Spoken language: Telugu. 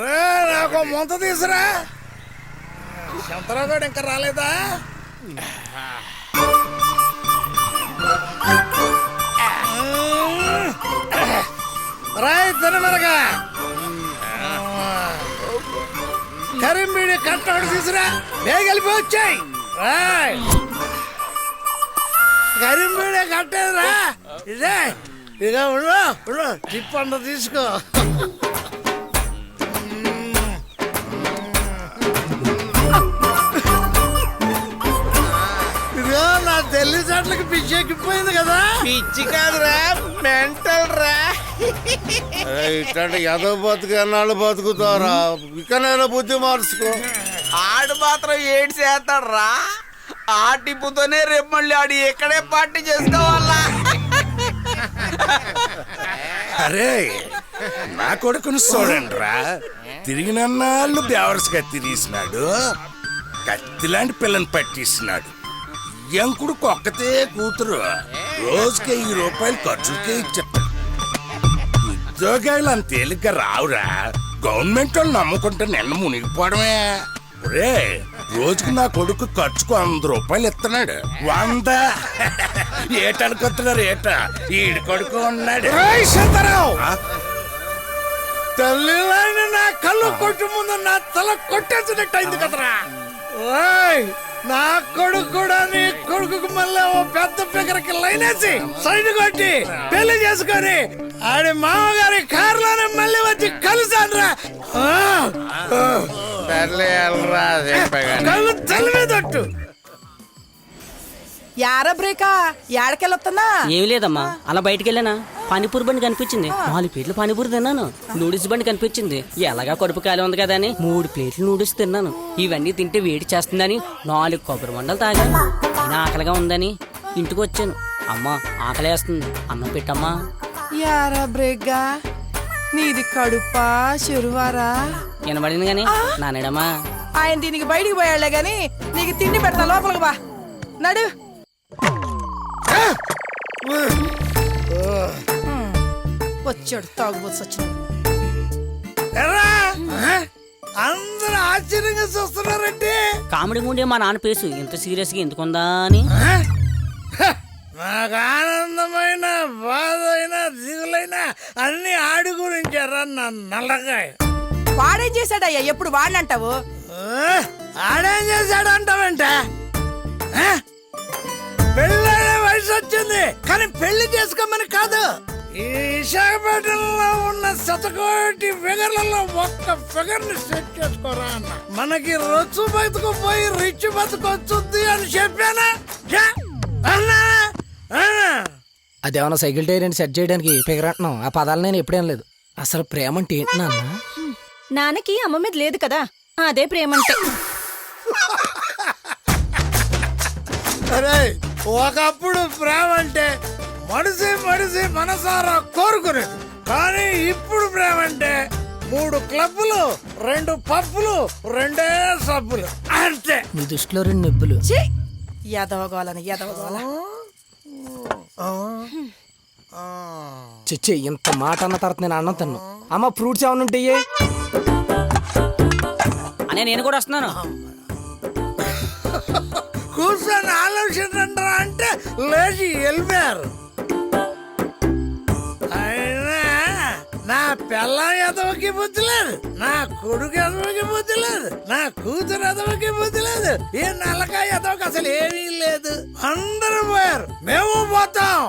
రే నాకు ముంత తీసురా. శంతరావు ఇంకా రాలేదా? రాయ్ తినమరగా కరీంబీడి కట్టోడు తీసురా. బేగలిపి వచ్చాయి. రాయ్ కరీంబీడి కట్టేదిరా. ఇదే ఇక ఉండు టిప్పండ తీసుకో. ఇదిగో నా తెల్లి చెట్లకి పిచ్చి ఎక్కిపోయింది కదా. పిచ్చి కాదురా, మెంటల్ రా. ఇట్లాంటి ఎదో బతుకు ఎన్నాళ్ళు బతుకుతారా? ఇకనైనా బుద్ధి మార్చుకో. ఆడు మాత్రం ఏడు చేస్తాడు రా. ఆ టిప్పుతోనే రేపు మళ్ళీ ఆడు ఎక్కడే పార్టీ చేసుకోవాలా? అరే నా కొడుకును చూడండి రా. తిరిగినన్నాళ్ళు బేవర్స్ కత్తి తీసినాడు. కత్తిలాంటి పిల్లని పట్టిస్తున్నాడు. ఎంకుడు ఒక్కతే కూతురు. రోజుకి 1000 రూపాయలు ఖర్చుకే ఇచ్చాడు. ఉద్యోగాలు అంత తేలిగ్గా రావురా. గవర్నమెంట్ వాళ్ళు నమ్ముకుంటే నిన్న మునిగిపోవడమే. ఒరే రోజుకి నా కొడుకు ఖర్చుకు 100 రూపాయలు ఇస్తున్నాడు. 100 ఏటనుకొస్తున్నారు ఏట? ఈడు కొడుకు ఉన్నాడు. తల్లిలాని నా కళ్ళు కొట్టు ముందు నా తల కొట్టేసినట్టు అయింది కదరా. నా కొడుకు కూడా నీ కొడుకు మళ్ళీ ఓ పెద్ద ఫిగర్కి లైన్ వేసి సైడ్ కొట్టి పెళ్లి చేసుకొని ఆడి మామగారి కారులోనే మళ్ళీ వచ్చి కలిసాడ్రా. కళ్ళు తల్లి మీద ఒట్టు. యారా బ్రేకా ఏడకెళ్ళొస్తున్నా? ఏమి లేదమ్మా, అలా బయటికి వెళ్ళానా పానీపూరి బండి కనిపించింది. 4 ప్లేట్లు పానీపూరి తిన్నాను. నూడిల్స్ బండి కనిపించింది. ఎలాగా కడుపు కాలి ఉంది కదా అని 3 ప్లేట్లు నూడిల్స్ తిన్నాను. ఇవన్నీ తింటే వేడి చేస్తుందని 4 కొబ్బరి మండలు తాగాను. ఆకలిగా ఉందని ఇంటికి వచ్చాను. అమ్మా ఆకలేస్తుంది, అన్నం పెట్టమ్మా. యారా బ్రేక్గా నీది కడుపా చెరువారా? వినబడింది గాని నానేడమ్మా. ఆయన దీనికి బయటికి పోయాళ్లే గాని నీకు తిండి పెడతా, లోపలికి బా. నడు. వచ్చాడు తాగుబోతు వచ్చినాడు. అందరూ ఆశ్చర్యంగా చూస్తున్నారంటే కామెడీ ముందే మా నాన్న పేసు ఇంత సీరియస్ గా ఎందుకుందా అని. నాకు ఆనందమైన బాధ అయినా దిగులైనా అన్ని ఆడి గురించారా నా నల్లగాయ. వాడేం చేశాడయ్యా? ఎప్పుడు వాడినంటావు? ఆడేం చేశాడు అంటావంటే? పెళ్ళైన వయసు వచ్చింది కానీ పెళ్లి చేసుకోమని కాదు. ఈ విశాఖపట్నంలో ఉన్న 100 ఫిగర్లలో ఒక్క ఫిగర్ ని సెట్ చేసుకోరా అన్న. మనకి రొచ్చు బతుకు పోయి రిచ్ బతుకొచ్చుద్ది అని చెప్పానా? అదేమన్నా సైకిల్ టైర్ అని సెట్ చేయడానికి ఫిగర్ అంటున్నాం. ఆ పదాలు నేను ఎప్పుడేం లేదు. అసలు ప్రేమ అంటే ఏంటి నాన్న? నాన్నకి అమ్మ మీద లేదు కదా, అదే ప్రేమంటే. అరే ఒకప్పుడు ప్రేమ అంటే మనిషి మనసారా కోరుకునేది. కానీ ఇప్పుడు ప్రేమ అంటే 3 క్లబ్బులు, 2 పప్పులు, 2 సబ్బులు అంతే. నీ దృష్టిలో 2 నిబ్బులు. ఎదవగోలని ఎదవగోల. చిచ్చి ఇంత మాట అన్న తర్వాత నేను అన్నం తిన్నాను. అమ్మ ఫ్రూట్స్ ఏమైనా ఉంటాయి? అనే నేను కూడా వస్తున్నాను. కూర్చొని ఆలోచించండి అంటే లేచి వెళ్ళిపోయారు. అయినా నా పిల్లం ఎదవకి బుద్ధి లేదు, నా కొడుకు ఎదవకి బుద్ధి లేదు, నా కూతురు ఎదవకి బుద్ధి లేదు, ఈ నల్లకాయ ఎదవకి అసలు ఏమీ లేదు. అందరూ పోయారు, మేము పోతాం.